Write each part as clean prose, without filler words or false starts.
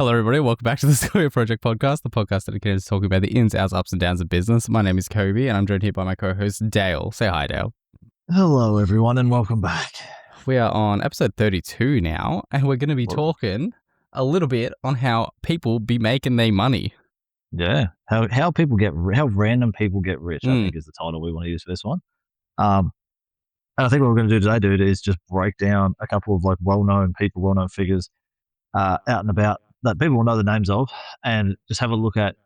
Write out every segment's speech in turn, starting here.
Hello, everybody. Welcome back to the Sequoia Project Podcast, the podcast dedicated to talking about the ins, outs, ups, and downs of business. My name is Kobe, and I'm joined here by my co-host, Dale. Say hi, Dale. Hello, everyone, and welcome back. We are on episode 32 now, and we're going to be talking a little bit on how people be making their money. Yeah, how random people get rich, I think is the title we want to use for this one. And I think what we're going to do today, dude, is just break down a couple of like well-known people, well-known figures out and about that people will know the names of, and just have a look at,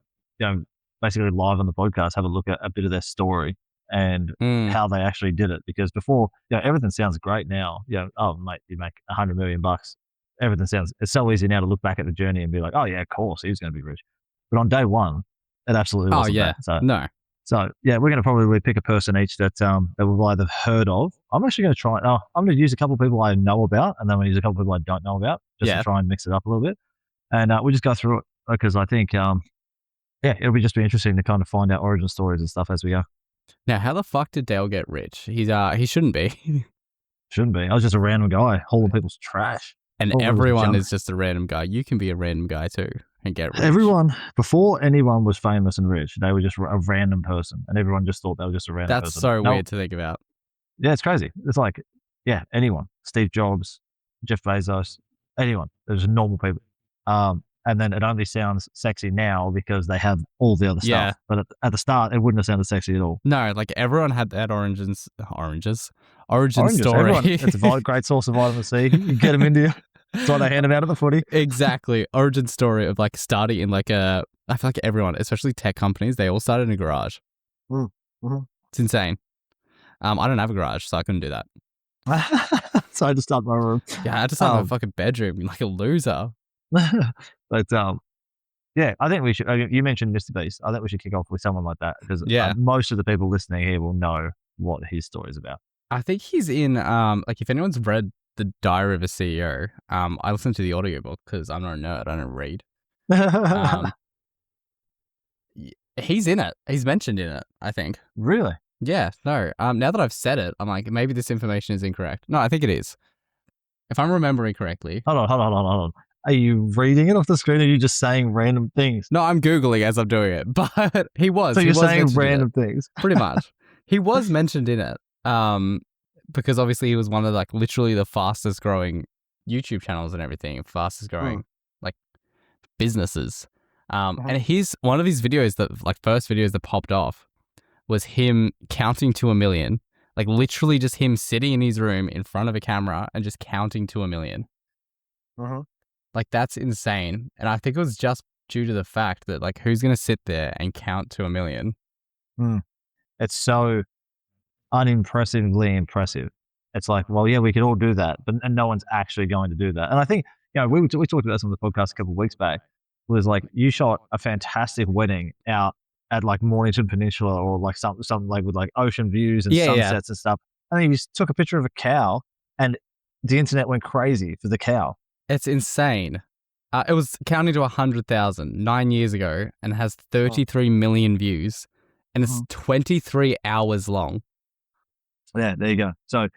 basically live on the podcast, have a look at a bit of their story and how they actually did it. Because before, everything sounds great now. Oh mate, you make $100 million. It's so easy now to look back at the journey and be like, oh yeah, of course he's going to be rich. But on day one, it absolutely wasn't. So we're going to probably pick a person each that we've either heard of. I'm actually going to try. I'm going to use a couple of people I know about, and then we'll use a couple of people I don't know about, just to try and mix it up a little bit. And we'll just go through it because I think, it'll be interesting to kind of find out origin stories and stuff as we go. Now, how the fuck did Dale get rich? He shouldn't be. Shouldn't be. I was just a random guy hauling people's trash. And everyone is just a random guy. You can be a random guy too and get rich. Everyone, before anyone was famous and rich, they were just a random person, and everyone just thought they were just a random person. That's so weird to think about. Yeah, it's crazy. It's like, anyone. Steve Jobs, Jeff Bezos, anyone. There's normal people. And then it only sounds sexy now because they have all the other stuff. But at the start, it wouldn't have sounded sexy at all. No, like everyone had that origin story. It's a great source of vitamin C. You get them into you. That's why they hand them out at the footy. Exactly. Origin story of like starting in I feel like everyone, especially tech companies, they all started in a garage. Mm-hmm. It's insane. I don't have a garage, so I couldn't do that. So I had to start my room. Yeah, I had to start my fucking bedroom like a loser. But I think we should. You mentioned Mr. Beast. I think we should kick off with someone like that because most of the people listening here will know what his story is about. I think he's in if anyone's read The Diary of a CEO, I listen to the audiobook because I'm not a nerd. I don't read. He's in it. He's mentioned in it, I think. Really? Yeah. No. Now that I've said it, I'm like, maybe this information is incorrect. No, I think it is. If I'm remembering correctly. Hold on. Are you reading it off the screen or are you just saying random things? No, I'm Googling as I'm doing it, but he was. So you're saying random things? Pretty much. He was mentioned in it because obviously he was one of literally the fastest growing YouTube channels and everything, fastest growing businesses. And one of his videos first videos that popped off was him counting to 1 million, literally just him sitting in his room in front of a camera and just counting to 1 million. That's insane. And I think it was just due to the fact that who's going to sit there and count to 1 million? It's so unimpressively impressive. It's like, well, yeah, we could all do that, but no one's actually going to do that. And I think, we talked about this on the podcast a couple of weeks back, was you shot a fantastic wedding out at Mornington Peninsula or something with ocean views and sunsets and stuff. And then you just took a picture of a cow and the internet went crazy for the cow. It's insane. It was counting to 100,000 9 years ago and has 33 million views, and it's 23 hours long. Yeah, there you go. So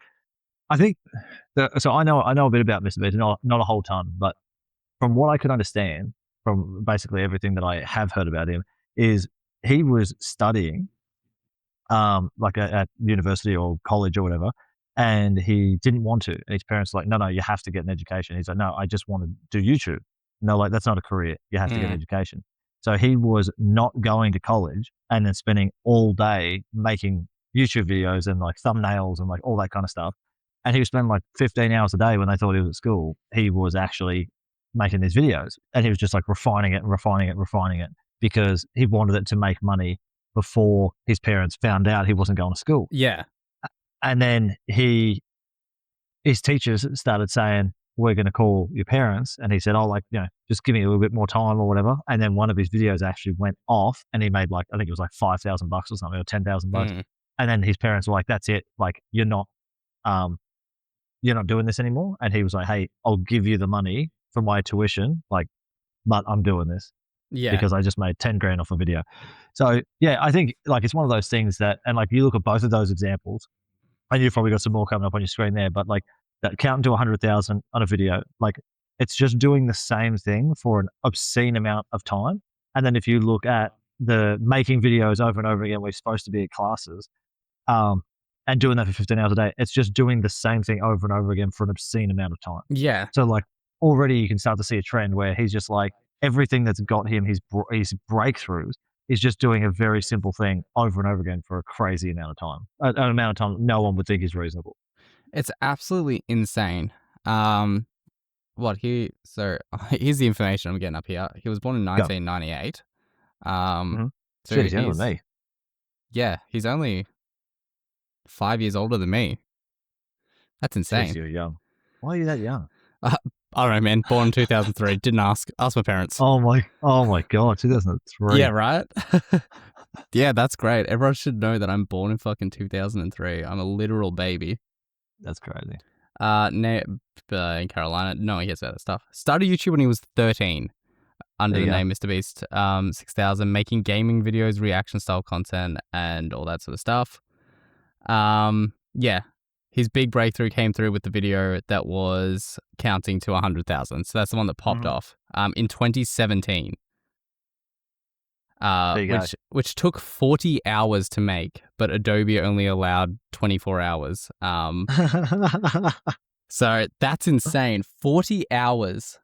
I think, I know a bit about Mr. Beast, not a whole ton, but from what I could understand from basically everything that I have heard about him is he was studying at university or college or whatever, and he didn't want to. And his parents were like, no, you have to get an education. He's like, no, I just want to do YouTube. No, that's not a career. You have to get an education. So he was not going to college and then spending all day making YouTube videos and thumbnails and all that kind of stuff. And he was spending 15 hours a day when they thought he was at school. He was actually making these videos, and he was just refining it because he wanted it to make money before his parents found out he wasn't going to school. Yeah. And then his teachers started saying, we're going to call your parents. And he said, just give me a little bit more time or whatever. And then one of his videos actually went off and he made I think it was $5,000 or something, or $10,000. And then his parents were like, that's it. You're not doing this anymore. And he was like, hey, I'll give you the money for my tuition, but I'm doing this. Yeah. Because I just made 10 grand off a video. So yeah, I think it's one of those things that, and you look at both of those examples, and you've probably got some more coming up on your screen there, but that counting to 100,000 on a video, it's just doing the same thing for an obscene amount of time. And then if you look at the making videos over and over again, we're supposed to be at classes, and doing that for 15 hours a day, it's just doing the same thing over and over again for an obscene amount of time. Yeah. So like already you can start to see a trend where he's just like everything that's got him his breakthroughs is just doing a very simple thing over and over again for a crazy amount of time, an amount of time no one would think is reasonable. It's absolutely insane. So here's the information I'm getting up here. He was born in 1998. So he's younger than me. Yeah, he's only 5 years older than me. That's insane. Jeez, you're young. Why are you that young? I don't know, man. Born in 2003. Didn't ask. Ask my parents. Oh my God, 2003. Yeah, right? Yeah, that's great. Everyone should know that I'm born in fucking 2003. I'm a literal baby. That's crazy. In Carolina. No, he gets that stuff. Started YouTube when he was 13 under the name Mr. Beast 6000, making gaming videos, reaction style content, and all that sort of stuff. Yeah. His big breakthrough came through with the video that was counting to 100,000. So that's the one that popped off in 2017. Which took 40 hours to make, but Adobe only allowed 24 hours. So that's insane. 40 hours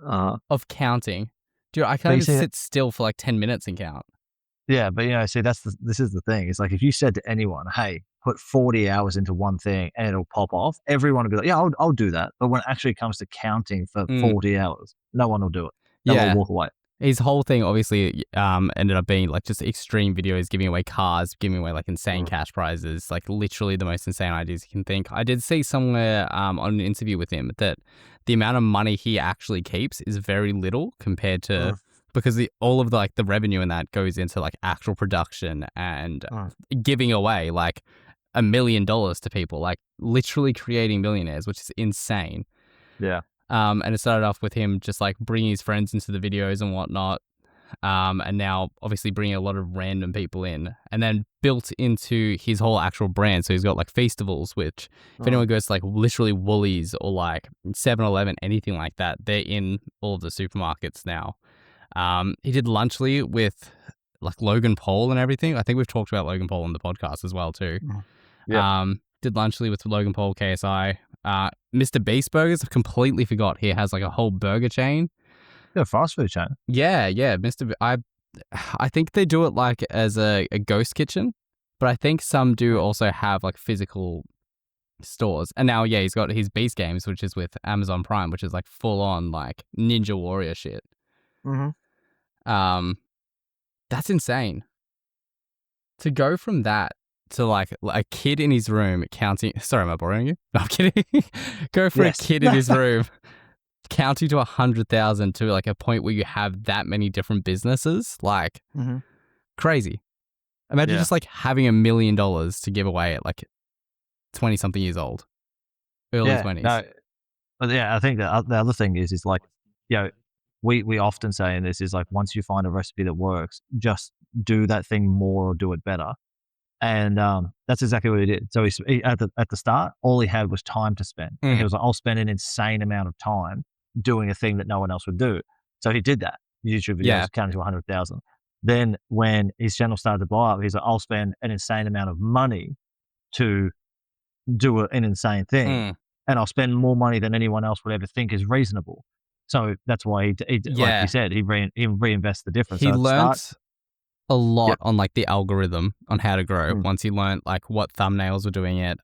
of counting. Dude, I can't even sit still for like 10 minutes and count. Yeah, but see, this is the thing. It's like if you said to anyone, hey, put 40 hours into one thing and it'll pop off, everyone will be like, yeah, I'll do that. But when it actually comes to counting for 40 hours, no one will do it. They'll walk away. His whole thing obviously ended up being like just extreme videos, giving away cars, giving away like insane cash prizes, like literally the most insane ideas you can think. I did see somewhere on an interview with him that the amount of money he actually keeps is very little compared to because all of the revenue in that goes into like actual production and giving away like $1 million to people, like literally creating millionaires, which is insane. Yeah. And it started off with him just like bringing his friends into the videos and whatnot. And now obviously bringing a lot of random people in and then built into his whole actual brand. So he's got like festivals, which if anyone goes to like literally Woolies or like 7-Eleven, anything like that, they're in all of the supermarkets now. He did Lunchly with like Logan Paul and everything. I think we've talked about Logan Paul on the podcast as well too. Yeah. Did Lunchly with Logan Paul, KSI. Mr. Beast Burgers, I completely forgot he has like a whole burger chain. Yeah, fast food chain. Yeah. I think they do it like as a ghost kitchen, but I think some do also have like physical stores. And now, he's got his Beast Games, which is with Amazon Prime, which is like full on like Ninja Warrior shit. That's insane. To go from that to like a kid in his room counting. Sorry, am I boring you? No, I'm kidding. Go for a kid in his room counting to 100,000 to like a point where you have that many different businesses. Like crazy. Imagine just like having $1 million to give away at like 20 something years old, early 20s. No, but I think the other thing is like, we often say in this is like once you find a recipe that works, just do that thing more or do it better. And that's exactly what he did. So he at the start, all he had was time to spend. He was like, I'll spend an insane amount of time doing a thing that no one else would do. So he did that. YouTube videos counting to 100,000. Then when his channel started to blow up, he's like, I'll spend an insane amount of money to do an insane thing. And I'll spend more money than anyone else would ever think is reasonable. So that's why he like you said, he reinvests the difference. He learned a lot on like the algorithm on how to grow. Once he learned like what thumbnails were doing it,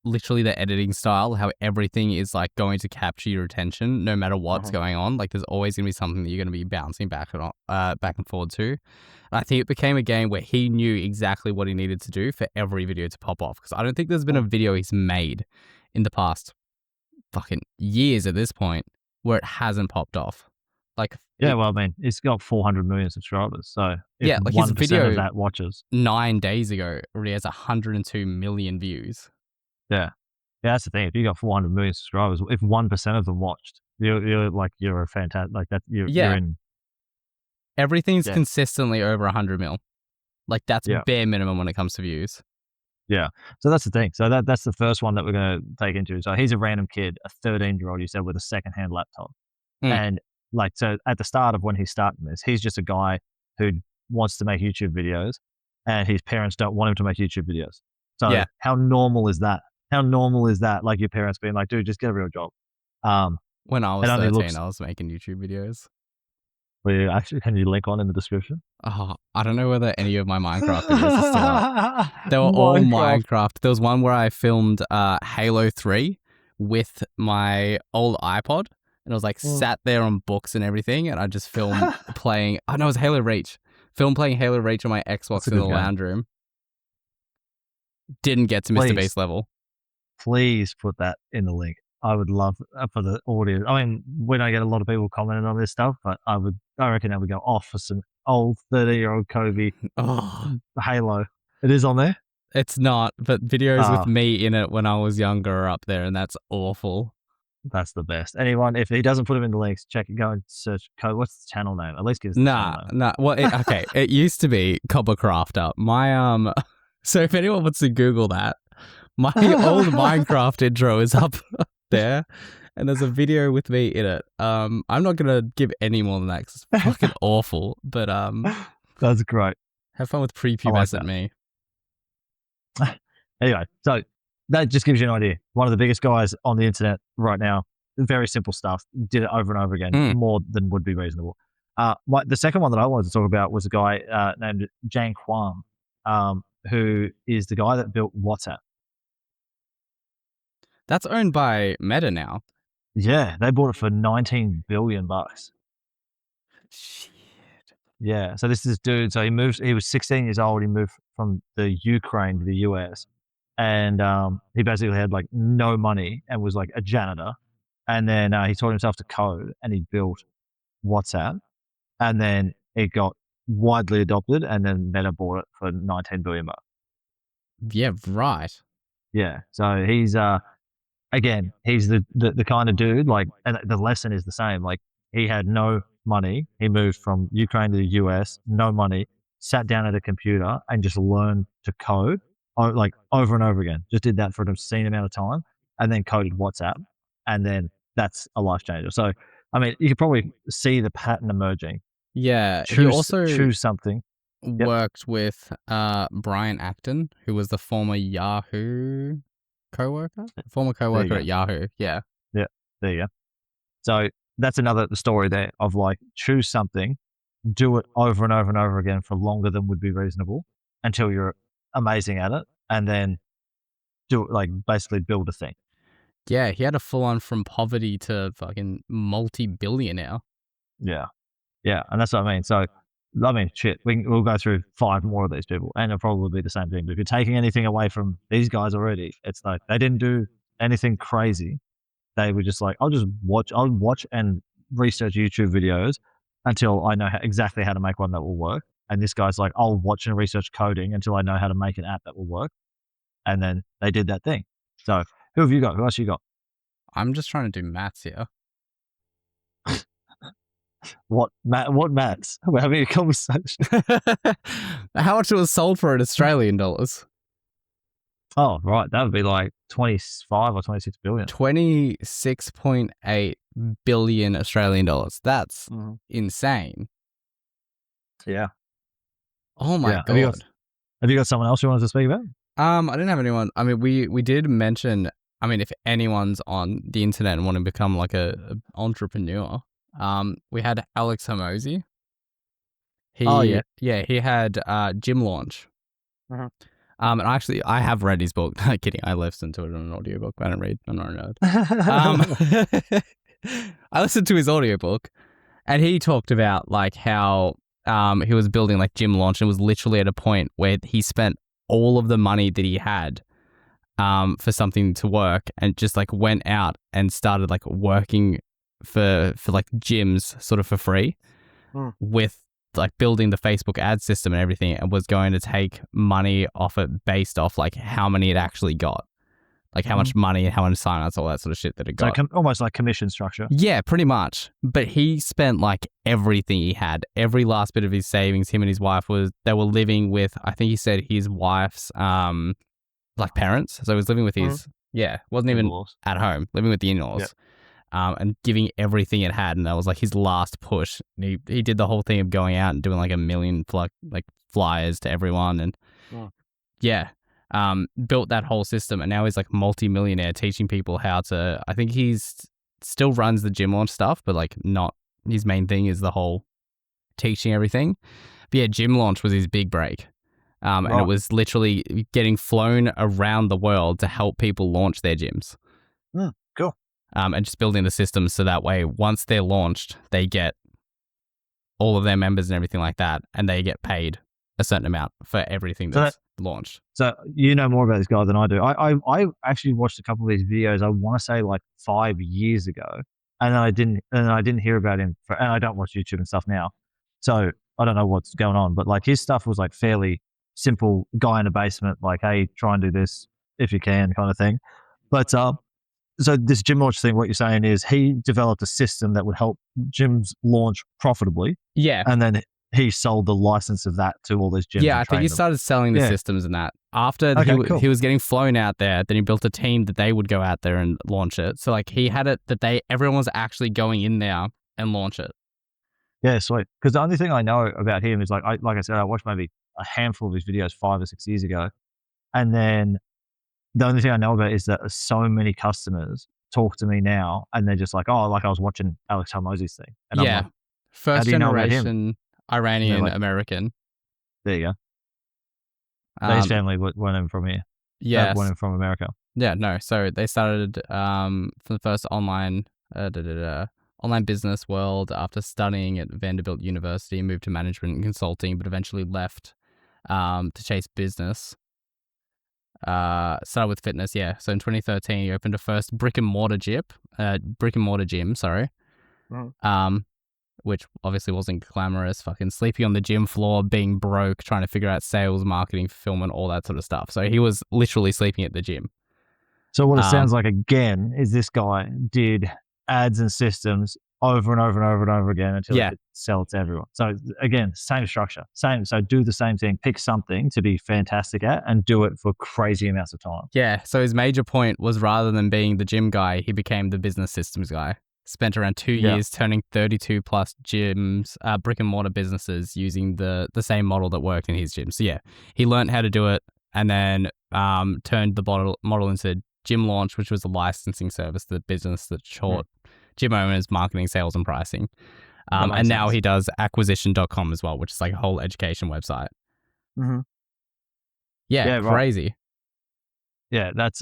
literally the editing style, how everything is like going to capture your attention no matter what's going on. Like there's always going to be something that you're going to be bouncing back and forward to. And I think it became a game where he knew exactly what he needed to do for every video to pop off. Because I don't think there's been a video he's made in the past fucking years at this point where it hasn't popped off. Like, well, I mean, it's got 400 million subscribers. So if like 1% his video of that watches 9 days ago already has 102 million views. Yeah, that's the thing. If you got 400 million subscribers, if 1% of them watched, you're a fantastic, like that. You're in. Everything's consistently over 100 mil. Like that's bare minimum when it comes to views. Yeah. So that's the thing. So that's the first one that we're going to take into. So he's a random kid, a 13-year-old, you said, with a secondhand laptop. Mm. And like, so at the start of when he's starting this, he's just a guy who wants to make YouTube videos and his parents don't want him to make YouTube videos. So Yeah. how normal is that? How normal is that? Like your parents being like, dude, just get a real job. When I was it only 13, looks, I was making YouTube videos. can you link on in the description? Oh, I don't know whether any of my Minecraft videos are still up. They were all Minecraft. Minecraft. There was one where I filmed Halo 3 with my old iPod, and I was like sat there on books and everything, and I just filmed playing. Oh no, it was Halo Reach. Film playing Halo Reach on my Xbox in the lounge room. Didn't get to Mr. Beast level. Please put that in the link. I would love for the audio. I mean, we don't get a lot of people commenting on this stuff, but I reckon that would go off for some old 30-year-old Kobe Halo. It is on there? It's not, but videos with me in it when I was younger are up there, and that's awful. That's the best. Anyone, if he doesn't put them in the links, check it. Go and search Kobe. What's the channel name? At least give us the channel name. Nah. Well, okay. It used to be Cobbercrafter. My So if anyone wants to Google that, my old Minecraft intro is up there, and there's a video with me in it. I'm not gonna give any more than that because it's fucking awful. But that's great. Have fun with prepubescent me. Anyway, so that just gives you an idea. One of the biggest guys on the internet right now. Very simple stuff. Did it over and over again, more than would be reasonable. The second one that I wanted to talk about was a guy named Jang Huang, who is the guy that built WhatsApp. That's owned by Meta now. Yeah, they bought it for $19 billion. Shit. Yeah, so this is dude. So he was 16 years old. He moved from the Ukraine to the US, and he basically had like no money and was like a janitor. And then he taught himself to code, and he built WhatsApp, and then it got widely adopted, and then Meta bought it for $19 billion. Yeah, right. Yeah, so he's again, he's the kind of dude, like, and the lesson is the same. Like, he had no money. He moved from Ukraine to the US, no money, sat down at a computer and just learned to code, like over and over again. Just did that for an obscene amount of time, and then coded WhatsApp, and then that's a life changer. So, I mean, you could probably see the pattern emerging. Yeah, he also choose something. Worked with Brian Acton, who was the former Yahoo former co-worker at Yahoo. Yeah, there you go. So that's another story there of like, choose something, do it over and over and over again for longer than would be reasonable until you're amazing at it, and then do it, like, basically build a thing. Yeah, he had a full-on from poverty to fucking multi-billionaire. Yeah, and that's what I mean. So, I mean, shit, we'll go through 5 more of these people, and it'll probably be the same thing. But if you're taking anything away from these guys already, it's like they didn't do anything crazy. They were just like, I'll watch and research YouTube videos until I know exactly how to make one that will work. And this guy's like, I'll watch and research coding until I know how to make an app that will work. And then they did that thing. So who have you got? Who else you got? I'm just trying to do maths here. What maths? We're having a conversation. How much it was sold for in Australian dollars? Oh, right. That would be like 25 or 26 billion. 26.8 billion Australian dollars. That's insane. Yeah. Oh my God. Have you got someone else you wanted to speak about? I didn't have anyone. I mean, we did mention, I mean, if anyone's on the internet and want to become like a entrepreneur, we had Alex Hormozi. He had Gym Launch. And actually, I have read his book. No, kidding. I listened to it on an audiobook. I don't read. I'm not a nerd. I listened to his audiobook, and he talked about like how he was building like Gym Launch, and was literally at a point where he spent all of the money that he had for something to work, and just like went out and started like working for like gyms sort of for free with like building the Facebook ad system and everything, and was going to take money off it based off like how many it actually got, like how much money and how many signups, all that sort of shit that it got. So almost like commission structure. Yeah, pretty much. But he spent like everything he had, every last bit of his savings. Him and his wife they were living with, I think he said his wife's like parents. So he was living with his wasn't even In-laws. at home, living with the in-laws. And giving everything it had, and that was like his last push. And he did the whole thing of going out and doing like 1 million like flyers to everyone, and built that whole system. And now he's like multi-millionaire, teaching people how to. I think he's still runs the gym launch stuff, but like not his main thing is the whole teaching everything. But yeah, gym launch was his big break. And it was literally getting flown around the world to help people launch their gyms. Cool. And just building the systems so that way, once they're launched, they get all of their members and everything like that, and they get paid a certain amount for everything that's launched. So you know more about this guy than I do. I actually watched a couple of these videos. I want to say like 5 years ago, and then I didn't hear about him. And I don't watch YouTube and stuff now, so I don't know what's going on. But like his stuff was like fairly simple. Guy in a basement, like, hey, try and do this if you can, kind of thing. But so this gym launch thing, what you're saying is he developed a system that would help gyms launch profitably. Yeah. And then he sold the license of that to all these gyms. Yeah, I think he started selling the systems and that. After he was getting flown out there, then he built a team that they would go out there and launch it. So like he had it that everyone was actually going in there and launch it. Yeah, sweet. Because the only thing I know about him is like I said, I watched maybe a handful of his videos 5 or 6 years ago. And then the only thing I know about is that so many customers talk to me now and they're just like, oh, like I was watching Alex Hormozy's thing. And I'm like, first generation Iranian American. There you go. His family weren't even from here. Yeah. Weren't even from America. Yeah, no. So they started from the first online business world after studying at Vanderbilt University, moved to management and consulting, but eventually left to chase business. Started with fitness, yeah. So in 2013, he opened a first brick and mortar gym, which obviously wasn't glamorous. Fucking sleeping on the gym floor, being broke, trying to figure out sales, marketing, fulfillment, all that sort of stuff. So he was literally sleeping at the gym. So what it sounds like again is this guy did ads and systems over and over and over and over again until he could sell it to everyone. So again, same structure, so do the same thing, pick something to be fantastic at and do it for crazy amounts of time. Yeah. So his major point was rather than being the gym guy, he became the business systems guy. Spent around 2 years turning 32 plus gyms, brick and mortar businesses using the same model that worked in his gym. So yeah, he learned how to do it and then turned the model into Gym Launch, which was a licensing service, the business that taught gym owners marketing, sales, and pricing. And now he does acquisition.com as well, which is like a whole education website. Mm-hmm. Yeah, crazy. Right. Yeah, that's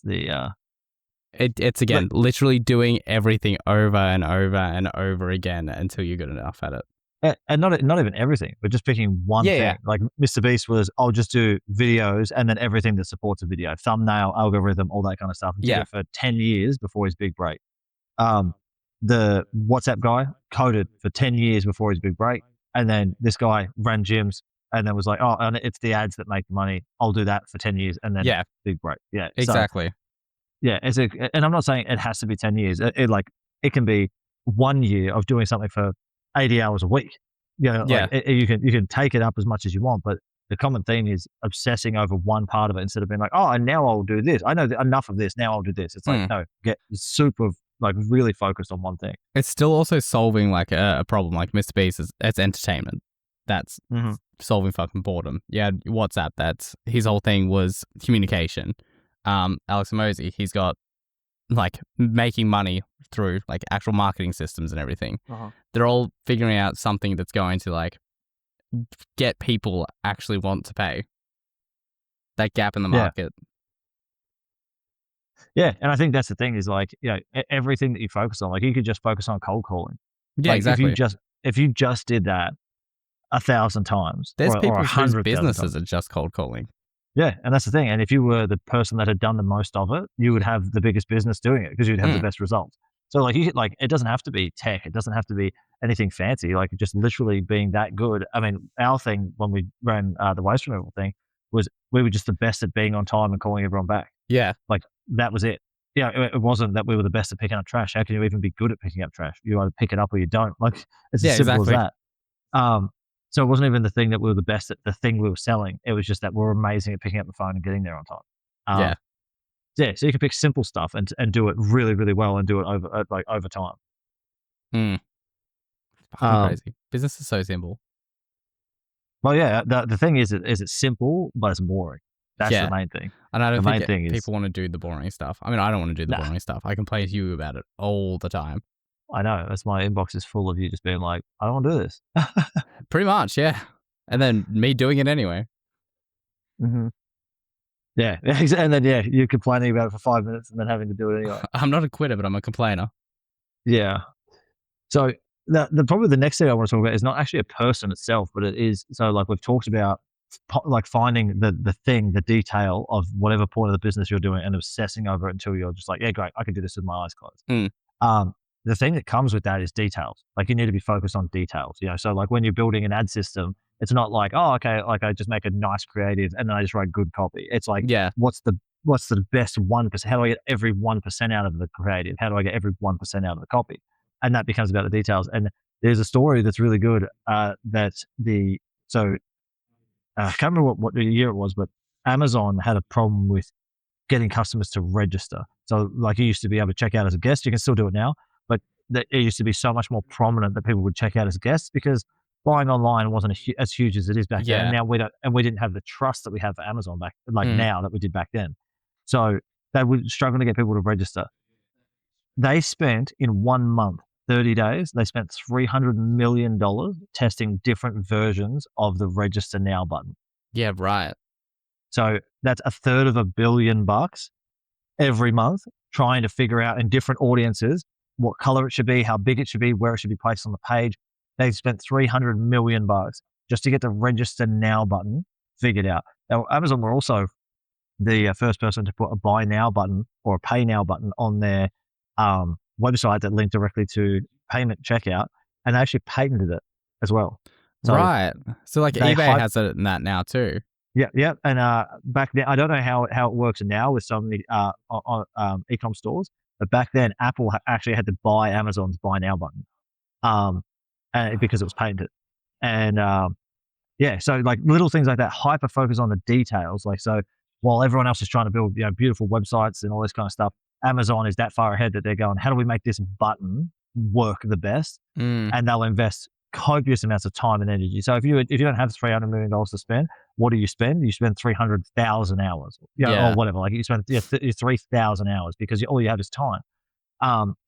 the it's again literally doing everything over and over and over again until you're good enough at it. And not even everything, but just picking one thing. Yeah. Like Mr. Beast was, I'll just do videos and then everything that supports a video, thumbnail, algorithm, all that kind of stuff. And did it for 10 years before his big break. The WhatsApp guy coded for 10 years before his big break. And then this guy ran gyms and then was like, oh, and it's the ads that make money. I'll do that for 10 years and then big break. Yeah, exactly. So, and I'm not saying it has to be 10 years. It can be 1 year of doing something for 80 hours a week. You can take it up as much as you want, but the common theme is obsessing over one part of it instead of being like, oh, and now I'll do this. I know enough of this. Now I'll do this. It's like, no, get super really focused on one thing. It's still also solving like a problem. Like Mr. Beast it's entertainment. That's solving fucking boredom. Yeah, WhatsApp. That's his whole thing was communication. Alex Hormozy, he's got like making money through like actual marketing systems and everything. They're all figuring out something that's going to like get people actually want to pay. That gap in the market. Yeah, and I think that's the thing is like, everything that you focus on, like you could just focus on cold calling. Yeah, like exactly. If you just did that 1,000 times, there's people whose 100,000 businesses times. are just cold calling. Yeah, and that's the thing. And if you were the person that had done the most of it, you would have the biggest business doing it because you'd have the best results. So like it doesn't have to be tech. It doesn't have to be anything fancy. Like just literally being that good. I mean, our thing when we ran the waste removal thing was we were just the best at being on time and calling everyone back. Yeah, like that was it. Yeah, it wasn't that we were the best at picking up trash. How can you even be good at picking up trash? You either pick it up or you don't. Like it's as simple as that. So it wasn't even the thing that we were the best at the thing we were selling. It was just that we were amazing at picking up the phone and getting there on time. Yeah. Yeah. So you can pick simple stuff and do it really, really well and do it over time. Fucking crazy. Business is so simple. Well, yeah. The thing is it's simple, but it's boring. That's the main thing. And I don't think people want to do the boring stuff. I mean, I don't want to do the boring stuff. I complain to you about it all the time. I know. That's my inbox is full of you just being like, I don't want to do this. Pretty much, yeah. And then me doing it anyway. Mm-hmm. Yeah. And then, you're complaining about it for 5 minutes and then having to do it anyway. I'm not a quitter, but I'm a complainer. Yeah. So probably the next thing I want to talk about is not actually a person itself, but it is, so like we've talked about like finding the detail of whatever point of the business you're doing and obsessing over it until you're just like, yeah, great, I can do this with my eyes closed. The thing that comes with that is details. Like you need to be focused on details, so like when you're building an ad system, it's not like, oh, okay, like I just make a nice creative and then I just write good copy. It's like, what's the best 1%? How do I get every 1% out of the creative? How do I get every 1% out of the copy? And that becomes about the details. And there's a story that's really good I can't remember what the year it was, but Amazon had a problem with getting customers to register. So like you used to be able to check out as a guest. You can still do it now, but it used to be so much more prominent that people would check out as guests because buying online wasn't as huge as it is back then. And now we didn't have the trust that we have for Amazon now that we did back then. So they were struggling to get people to register. They spent in 1 month, 30 days, they spent $300 million testing different versions of the register now button. Yeah, right. So that's $350 million every month trying to figure out in different audiences what color it should be, how big it should be, where it should be placed on the page. They spent $300 million just to get the register now button figured out. Now, Amazon were also the first person to put a buy now button or a pay now button on their website that linked directly to payment checkout, and they actually patented it as well. So right. So like eBay has it in that now too. Yeah. And back then, I don't know how it works now with some of the e-com stores, but back then Apple actually had to buy Amazon's buy now button because it was patented. And so like little things like that, hyper focus on the details. Like, so while everyone else is trying to build beautiful websites and all this kind of stuff, Amazon is that far ahead that they're going, how do we make this button work the best? And they'll invest copious amounts of time and energy. So if you don't have $300 million to spend, what do you spend? You spend 300,000 hours, or whatever. Like you spend 3,000 hours because all you have is time.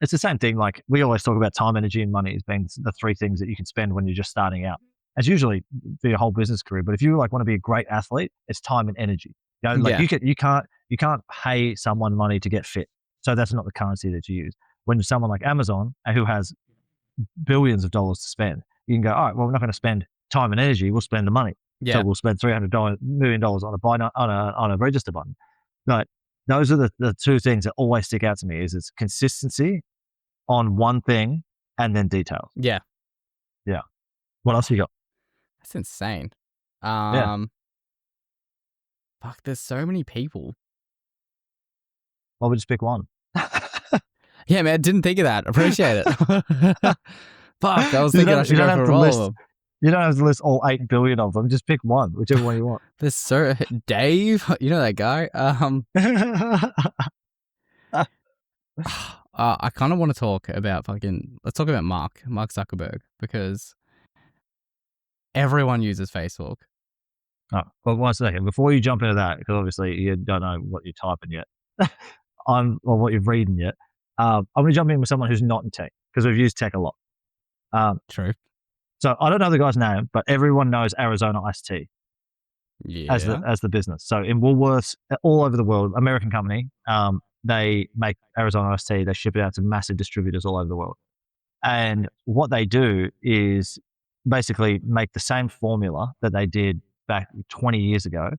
It's the same thing. Like we always talk about time, energy, and money as being the three things that you can spend when you're just starting out. It's usually for your whole business career. But if you want to be a great athlete, it's time and energy. You can't pay someone money to get fit. So that's not the currency that you use. When someone like Amazon, who has billions of dollars to spend, you can go, all right, well, we're not going to spend time and energy. We'll spend the money. Yeah. So we'll spend $300 million on a register button. But those are the two things that always stick out to me is it's consistency on one thing and then details. Yeah. Yeah. What else you got? That's insane. Yeah. Fuck, there's so many people. Why would you pick one? Yeah, man, didn't think of that. Appreciate it. Fuck, I was thinking I should go for all of them. You don't have to list all 8 billion of them. Just pick one, whichever one you want. There's Dave, you know that guy. I kind of want to talk about let's talk about Mark Zuckerberg, because everyone uses Facebook. Oh, well, 1 second. Before you jump into that, because obviously you don't know what you're typing yet, or what you're reading yet, I'm going to jump in with someone who's not in tech, because we've used tech a lot. True. So I don't know the guy's name, but everyone knows Arizona Iced Tea as the business. So in Woolworths, all over the world, American company, they make Arizona Iced Tea. They ship it out to massive distributors all over the world. And what they do is basically make the same formula that they did back 20 years ago,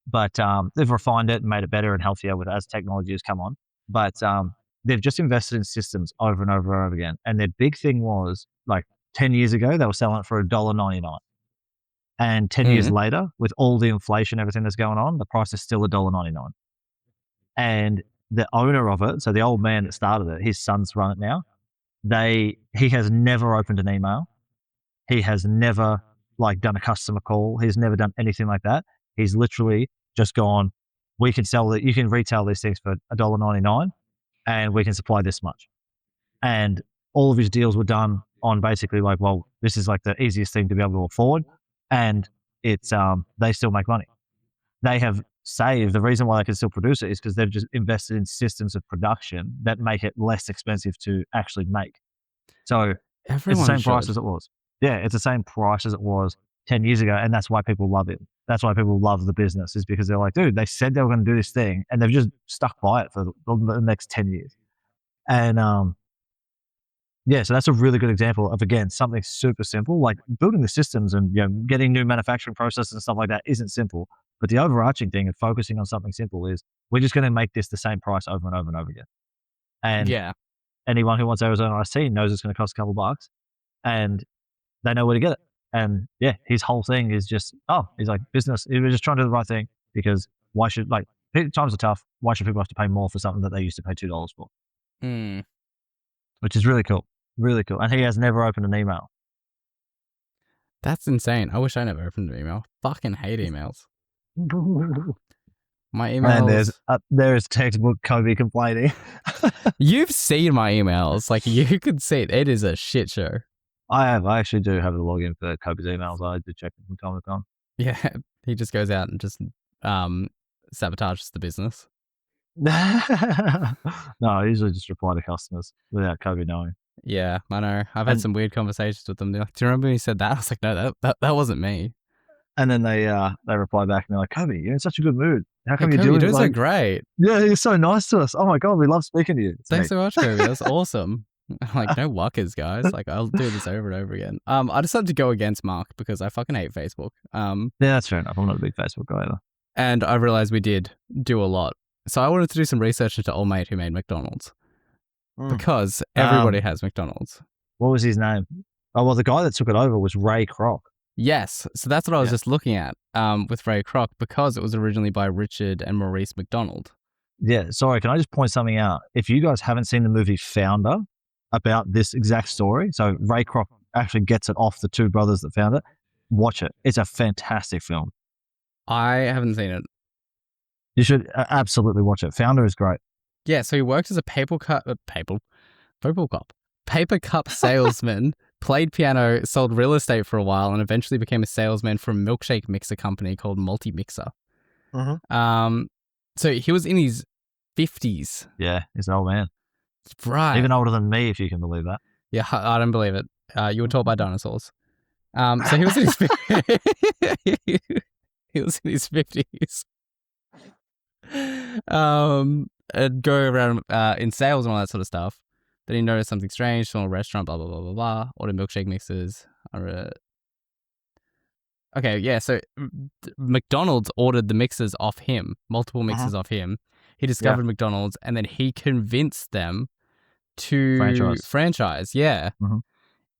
but they've refined it and made it better and healthier as technology has come on. But they've just invested in systems over and over and over again. And their big thing was, like, 10 years ago, they were selling it for $1.99. And 10 years later, with all the inflation, everything that's going on, the price is still $1.99. And the owner of it, so the old man that started it, his sons run it now. He has never opened an email. He has never like done a customer call. He's never done anything like that. He's literally just gone, we can sell it. You can retail these things for $1.99 and we can supply this much. And all of his deals were done on basically like, well, this is like the easiest thing to be able to afford. And it's, they still make money. They have saved, the reason why they can still produce it is because they've just invested in systems of production that make it less expensive to actually make. So it's the same price as it was. Yeah, it's the same price as it was 10 years ago. And that's why people love it. That's why people love the business, is because they're like, dude, they said they were going to do this thing and they've just stuck by it for the next 10 years. And yeah, so that's a really good example of, again, something super simple. Like building the systems and getting new manufacturing processes and stuff like that isn't simple. But the overarching thing of focusing on something simple is we're just going to make this the same price over and over and over again. And anyone who wants Arizona iced tea knows it's going to cost a couple bucks, and they know where to get it. And yeah, his whole thing is just, he's like, business. We're just trying to do the right thing, because why should, like, times are tough. Why should people have to pay more for something that they used to pay $2 for? Which is really cool. Really cool. And he has never opened an email. That's insane. I wish I never opened an email. Fucking hate emails. My emails. And there's textbook Kobe complaining. You've seen my emails. Like, you could see it. It is a shit show. I actually do have a login for Kobe's emails. I do check them from time to time. Yeah, he just goes out and just sabotages the business. No, I usually just reply to customers without Kobe knowing. Yeah, I know. I've had some weird conversations with them. They're like, do you remember when you said that? I was like, no, that wasn't me. And then they reply back and they're like, Kobe, you're in such a good mood. How come you're doing so great? Yeah, you're so nice to us. Oh my God, we love speaking to you. Thanks so much, Kobe. That's awesome. I'm like, no wuckers, guys. Like, I'll do this over and over again. I decided to go against Mark because I fucking hate Facebook. Yeah, that's fair enough. I'm not a big Facebook guy either. And I realized we did do a lot. So I wanted to do some research into old mate who made McDonald's. Because everybody has McDonald's. What was his name? Oh, well, the guy that took it over was Ray Kroc. Yes. So that's what I was just looking at with Ray Kroc, because it was originally by Richard and Maurice McDonald. Yeah. Sorry, can I just point something out? If you guys haven't seen the movie Founder about this exact story, so Ray Kroc actually gets it off the two brothers that found it, watch it. It's a fantastic film. I haven't seen it. You should absolutely watch it. Founder is great. Yeah, so he worked as a paper cup salesman, played piano, sold real estate for a while, and eventually became a salesman for a milkshake mixer company called Multi Mixer. So he was in his 50s. Yeah, he's an old man. Right. Even older than me, if you can believe that. Yeah, I don't believe it. You were taught by dinosaurs. So he was in his he was in his 50s. And go around in sales and all that sort of stuff. Then he noticed something strange, saw a restaurant, blah, blah, blah, blah, blah, ordered milkshake mixers. Okay, yeah, so McDonald's ordered the mixers off him, multiple mixers off him. He discovered McDonald's, and then he convinced them to franchise. Yeah.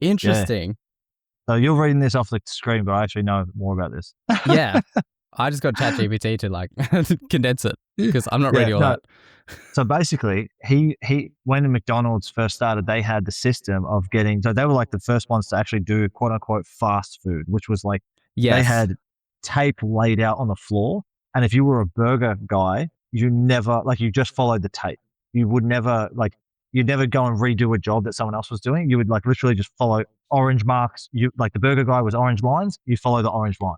Interesting. Yeah. So you're reading this off the screen, but I actually know more about this. Yeah. I just got ChatGPT to like condense it because I'm not ready all that. So basically, he when McDonald's first started, they had the system of getting. So they were like the first ones to actually do quote unquote fast food, which was like they had tape laid out on the floor, and if you were a burger guy, you never you just followed the tape. You would never you'd never go and redo a job that someone else was doing. You would literally just follow orange marks. You the burger guy was orange lines. You follow the orange line.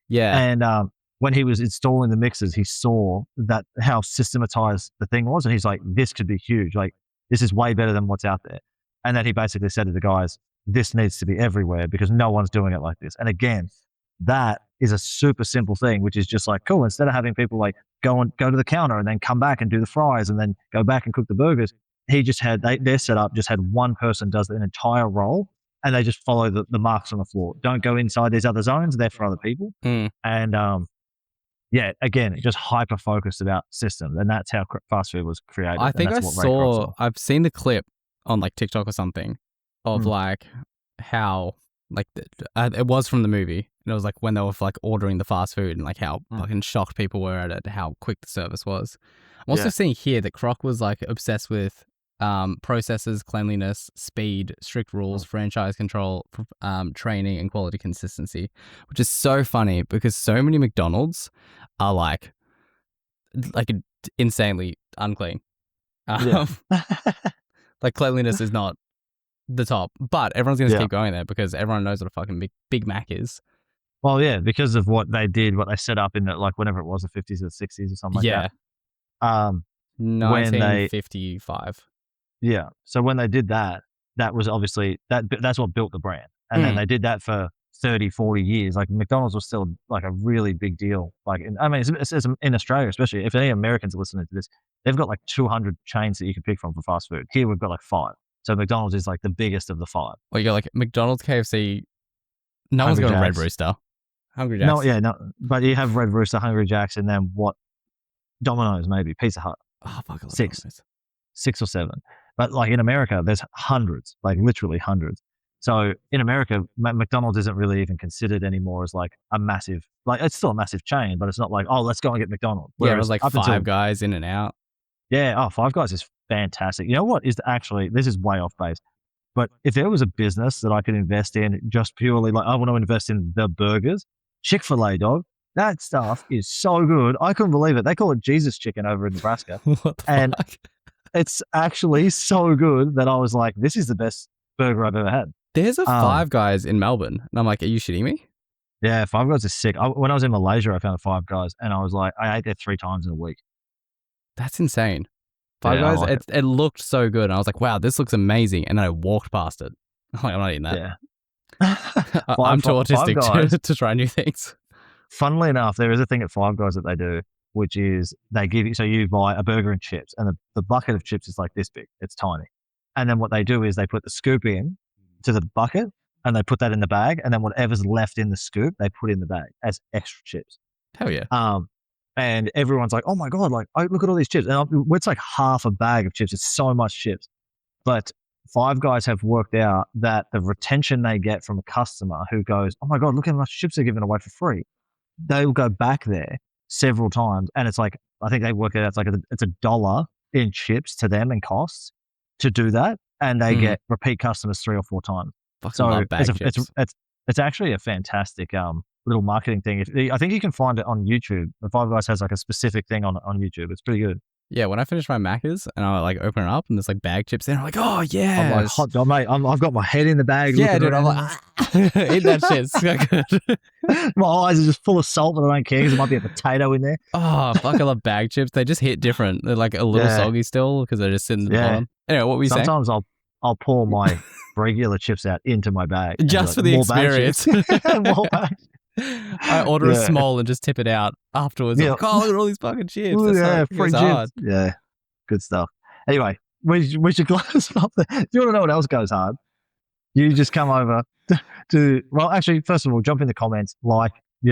Yeah, and when he was installing the mixers, he saw that how systematized the thing was. And he's like, this could be huge. Like, this is way better than what's out there. And then he basically said to the guys, this needs to be everywhere because no one's doing it like this. And again, that is a super simple thing, which is just like, cool. Instead of having people go to the counter and then come back and do the fries and then go back and cook the burgers, he just had, their setup just had one person does an entire role and they just follow the marks on the floor. Don't go inside these other zones. They're for other people. And, yeah, again, just hyper focused about systems, and that's how fast food was created. I think I've seen the clip on TikTok or something of how it was from the movie, and it was when they were ordering the fast food and how fucking shocked people were at it, how quick the service was. I'm also seeing here that Kroc was obsessed with processes, cleanliness, speed, strict rules, franchise control, training, and quality consistency, which is so funny because so many McDonald's are like insanely unclean. Like cleanliness is not the top, but everyone's going to keep going there because everyone knows what a fucking Big Mac is. Well, yeah, because of what they did, what they set up in the, like whenever it was, the 50s or 60s or something like that. 1955. Yeah. So when they did that, that was obviously, that's what built the brand. And then they did that for 30, 40 years. Like McDonald's was still like a really big deal. Like, it's in Australia, especially if any Americans are listening to this, they've got like 200 chains that you can pick from for fast food. Here we've got like 5. So McDonald's is like the biggest of the 5. Well, you got like McDonald's, KFC. No one's got a Red Rooster. Hungry Jacks. No. But you have Red Rooster, Hungry Jacks, and then what? Domino's, maybe. Pizza Hut. Oh, fuck, I love 6. Domino's. 6 or 7. But like in America, there's hundreds, like literally hundreds. So in America, McDonald's isn't really even considered anymore as like a massive, like it's still a massive chain, but it's not like, oh, let's go and get McDonald's. Yeah, it was like Five Guys, In and Out. Yeah, Five Guys is fantastic. You know what is actually, this is way off base, but if there was a business that I could invest in just purely like, I want to invest in the burgers, Chick-fil-A, dog. That stuff is so good. I couldn't believe it. They call it Jesus chicken over in Nebraska. What the fuck? It's actually so good that I was like, this is the best burger I've ever had. There's a Five Guys in Melbourne. And I'm like, are you shitting me? Yeah, Five Guys is sick. When I was in Malaysia, I found a Five Guys and I was like, I ate there 3 times in a week. That's insane. Five Guys, like it looked so good. And I was like, wow, this looks amazing. And then I walked past it. I'm like, I'm not eating that. Yeah. I'm too autistic to try new things. Funnily enough, there is a thing at Five Guys that they do, which is they give you, so you buy a burger and chips, and the bucket of chips is like this big. It's tiny. And then what they do is they put the scoop in to the bucket, and they put that in the bag, and then whatever's left in the scoop, they put in the bag as extra chips. Hell yeah. And everyone's like, oh my God, like, look at all these chips. And it's like half a bag of chips. It's so much chips. But Five Guys have worked out that the retention they get from a customer who goes, oh my God, look how much chips they're giving away for free. They'll go back there several times. And it's like, I think they work it out, it's $1 in chips to them and costs to do that. And they get repeat customers 3 or 4 times. Fucking love bag chips. It's actually a fantastic little marketing thing. I think you can find it on YouTube. The Five Guys has like a specific thing on YouTube. It's pretty good. Yeah, when I finish my Macca's and I like open it up and there's like bag chips in, I'm like, oh yeah. I'm like, hot dog, mate. I've got my head in the bag. Yeah, dude. I'm like, eat that shit. It's so good. My eyes are just full of salt, but I don't care because there might be a potato in there. Oh, fuck, I love bag chips. They just hit different. They're like a little soggy still because they're just sitting at the bottom. Anyway, what were you saying? Sometimes I'll pour my regular chips out into my bag. Just for the experience. More bags. I order a small and just tip it out afterwards. Yeah. Like, oh, look at all these fucking chips. Free chips. Hard. Yeah, good stuff. Anyway, we should close up there. If you want to know what else goes hard, you just come over to, well, actually, first of all, jump in the comments,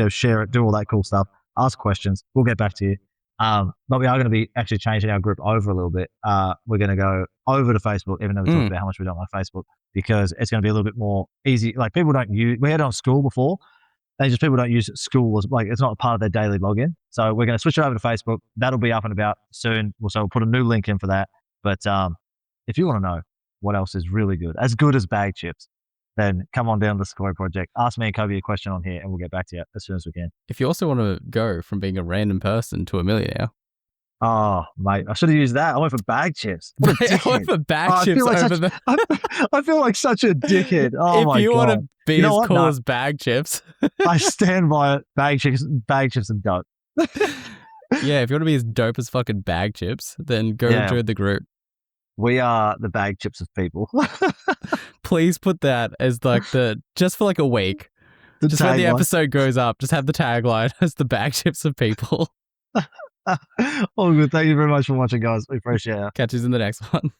share it, do all that cool stuff, ask questions. We'll get back to you. But we are going to be actually changing our group over a little bit. We're going to go over to Facebook, even though we talked about how much we don't like Facebook, because it's going to be a little bit more easy. Like people don't use, we had it on school before. People don't use school as like it's not a part of their daily login. So we're going to switch it over to Facebook. That'll be up and about soon. So we'll put a new link in for that. But if you want to know what else is really good as bag chips, then come on down to the Sequoia Project. Ask me and Kobe a question on here, and we'll get back to you as soon as we can. If you also want to go from being a random person to a millionaire. Oh, mate, I should have used that. I went for bag chips. I went for bag chips over there. I feel like such a dickhead. Oh, my God. If you want to be as cool as bag chips. I stand by it. Bag chips are dope. Yeah, if you want to be as dope as fucking bag chips, then go join the group. We are the bag chips of people. Please put that as like just for like a week. Just when the episode goes up, just have the tagline as the bag chips of people. All good. Thank you very much for watching, guys. We appreciate it. Catch you in the next one.